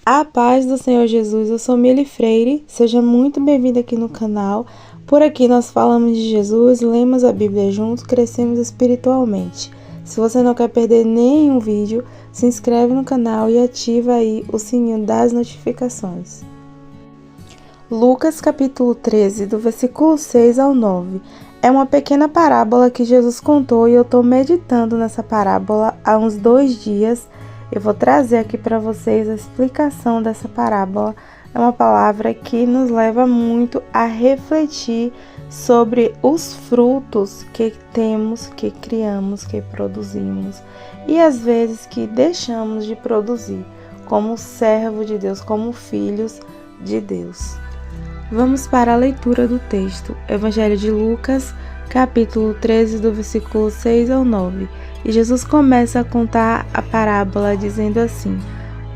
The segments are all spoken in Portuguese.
A paz do Senhor Jesus, eu sou Mili Freire, seja muito bem-vinda aqui no canal. Por aqui nós falamos de Jesus, lemos a Bíblia juntos, crescemos espiritualmente. Se você não quer perder nenhum vídeo, se inscreve no canal e ativa aí o sininho das notificações. Lucas capítulo 13, do versículo 6 ao 9. É uma pequena parábola que Jesus contou e eu estou meditando nessa parábola há uns 2 dias. Eu vou trazer aqui para vocês a explicação dessa parábola. É uma palavra que nos leva muito a refletir sobre os frutos que temos, que criamos, que produzimos e às vezes que deixamos de produzir como servo de Deus, como filhos de Deus. Vamos para a leitura do texto. Evangelho de Lucas, capítulo 13, do versículo 6 ao 9. E Jesus começa a contar a parábola dizendo assim: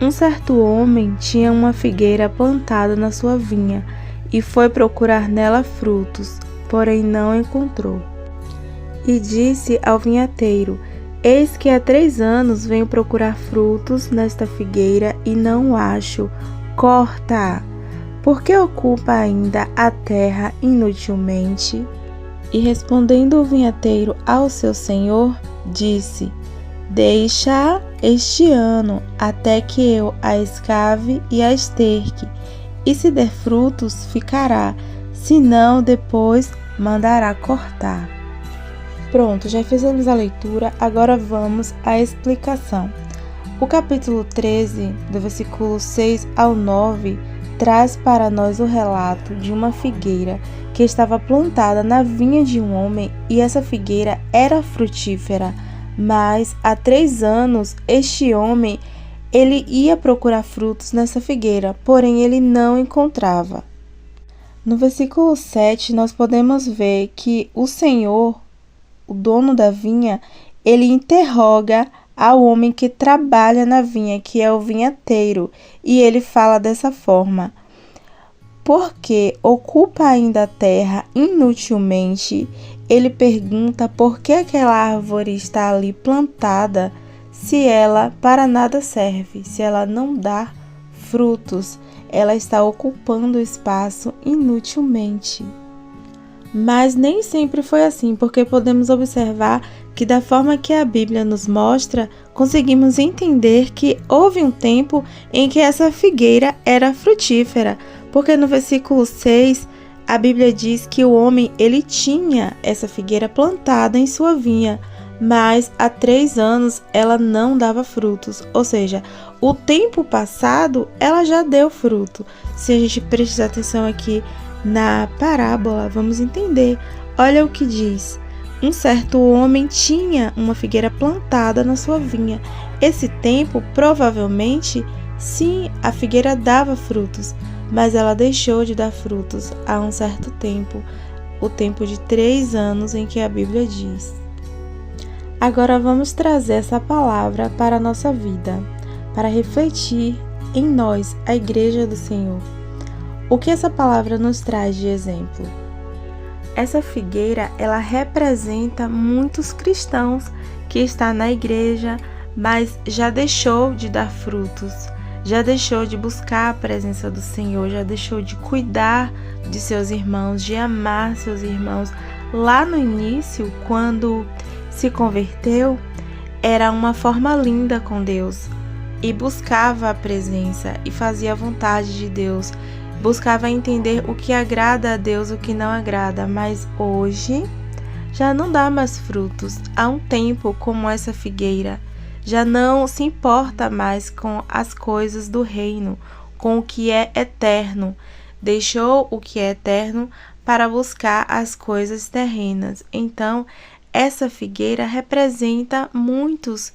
Um certo homem tinha uma figueira plantada na sua vinha e foi procurar nela frutos, porém não encontrou. E disse ao vinhateiro: Eis que há 3 anos venho procurar frutos nesta figueira e não acho. Corta-a, porque ocupa ainda a terra inutilmente. E respondendo o vinhateiro ao seu senhor, disse: Deixa-a este ano, até que eu a escave e a esterque, e se der frutos, ficará, se não, depois mandará cortar. Pronto, já fizemos a leitura, agora vamos à explicação. O capítulo 13, do versículo 6 ao 9, traz para nós o relato de uma figueira que estava plantada na vinha de um homem, e essa figueira era frutífera. Mas há 3 anos este homem ele ia procurar frutos nessa figueira, porém ele não encontrava. No versículo 7 nós podemos ver que o Senhor, o dono da vinha, ele interroga ao homem que trabalha na vinha, que é o vinhateiro, e ele fala dessa forma: Porque ocupa ainda a terra inutilmente. Ele pergunta por que aquela árvore está ali plantada, se ela para nada serve, se ela não dá frutos, ela está ocupando o espaço inutilmente. Mas nem sempre foi assim, porque podemos observar que da forma que a Bíblia nos mostra, conseguimos entender que houve um tempo em que essa figueira era frutífera, porque no versículo 6, a Bíblia diz que o homem ele tinha essa figueira plantada em sua vinha, mas há 3 anos ela não dava frutos, ou seja, o tempo passado ela já deu fruto. Se a gente prestar atenção aqui na parábola, vamos entender. Olha o que diz: Um certo homem tinha uma figueira plantada na sua vinha. Esse tempo, provavelmente, sim, a figueira dava frutos, mas ela deixou de dar frutos há um certo tempo, o tempo de 3 anos em que a Bíblia diz. Agora vamos trazer essa palavra para a nossa vida, para refletir em nós, a Igreja do Senhor. O que essa palavra nos traz de exemplo? Essa figueira, ela representa muitos cristãos que estão na igreja, mas já deixou de dar frutos, já deixou de buscar a presença do Senhor, já deixou de cuidar de seus irmãos, de amar seus irmãos. Lá no início, quando se converteu, era uma forma linda com Deus e buscava a presença e fazia a vontade de Deus, buscava entender o que agrada a Deus, o que não agrada, mas hoje já não dá mais frutos. Há um tempo como essa figueira, já não se importa mais com as coisas do reino, com o que é eterno. Deixou o que é eterno para buscar as coisas terrenas. Então, essa figueira representa muitos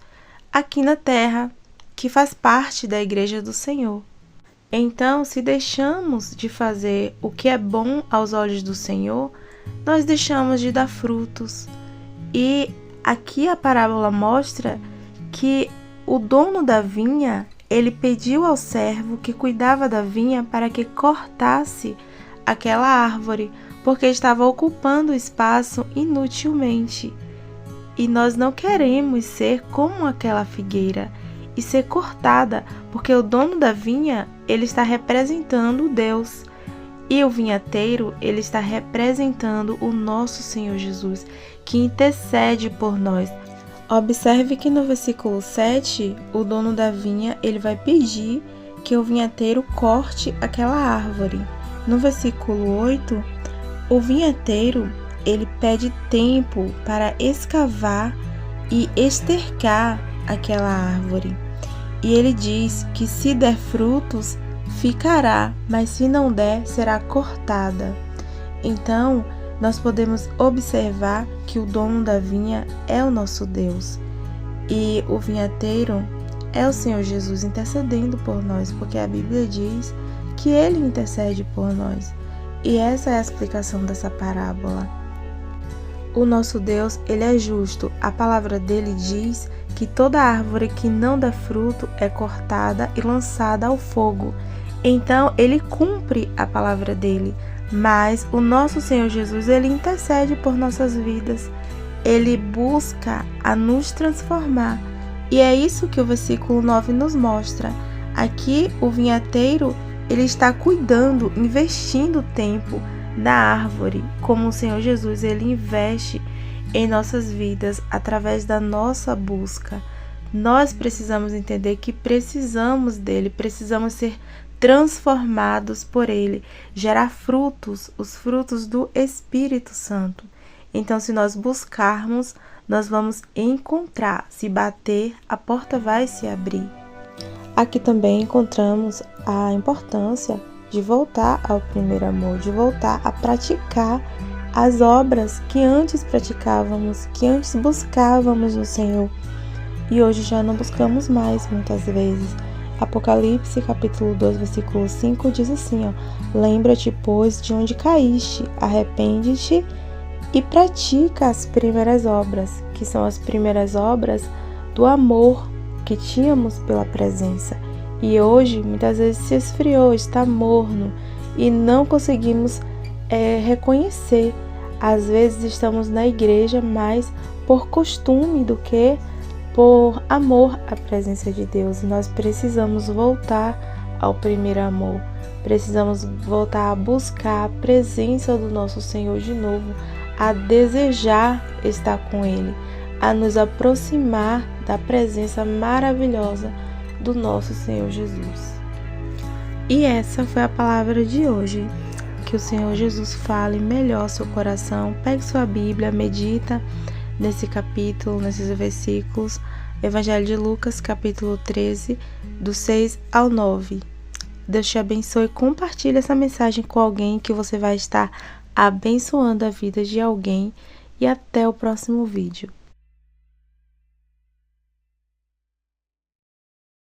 aqui na terra, que faz parte da Igreja do Senhor. Então, se deixamos de fazer o que é bom aos olhos do Senhor, nós deixamos de dar frutos. E aqui a parábola mostra que o dono da vinha, ele pediu ao servo que cuidava da vinha para que cortasse aquela árvore, porque estava ocupando o espaço inutilmente. E nós não queremos ser como aquela figueira. e ser cortada, porque o dono da vinha, ele está representando Deus. E o vinhateiro, ele está representando o nosso Senhor Jesus, que intercede por nós. Observe que no versículo 7, o dono da vinha, ele vai pedir que o vinhateiro corte aquela árvore. No versículo 8, o vinhateiro, ele pede tempo para escavar e estercar aquela árvore. E ele diz que se der frutos, ficará, mas se não der, será cortada. Então, nós podemos observar que o dono da vinha é o nosso Deus. E o vinhateiro é o Senhor Jesus intercedendo por nós, porque a Bíblia diz que Ele intercede por nós. E essa é a explicação dessa parábola. O nosso Deus, Ele é justo. A palavra dele diz que toda árvore que não dá fruto é cortada e lançada ao fogo. Então, Ele cumpre a palavra dele. Mas o nosso Senhor Jesus, Ele intercede por nossas vidas. Ele busca a nos transformar. E é isso que o versículo 9 nos mostra. Aqui, o vinhateiro, ele está cuidando, investindo tempo na árvore, como o Senhor Jesus, ele investe em nossas vidas através da nossa busca. Nós precisamos entender que precisamos dele, precisamos ser transformados por ele, gerar frutos, os frutos do Espírito Santo. Então, se nós buscarmos, nós vamos encontrar. Se bater, a porta vai se abrir. Aqui também encontramos a importância de voltar ao primeiro amor, de voltar a praticar as obras que antes praticávamos, que antes buscávamos no Senhor e hoje já não buscamos mais muitas vezes. Apocalipse capítulo 2, versículo 5 diz assim, lembra-te, pois, de onde caíste, arrepende-te e pratica as primeiras obras, que são as primeiras obras do amor que tínhamos pela presença. E hoje, muitas vezes, se esfriou, está morno e não conseguimos reconhecer. Às vezes estamos na igreja mais por costume do que por amor à presença de Deus. E nós precisamos voltar ao primeiro amor. Precisamos voltar a buscar a presença do nosso Senhor de novo, a desejar estar com Ele, a nos aproximar da presença maravilhosa do nosso Senhor Jesus. E essa foi a palavra de hoje. Que o Senhor Jesus fale melhor seu coração. Pegue sua Bíblia, medita nesse capítulo, nesses versículos. Evangelho de Lucas, capítulo 13, do 6 ao 9. Deus te abençoe. Compartilhe essa mensagem com alguém que você vai estar abençoando a vida de alguém. E até o próximo vídeo.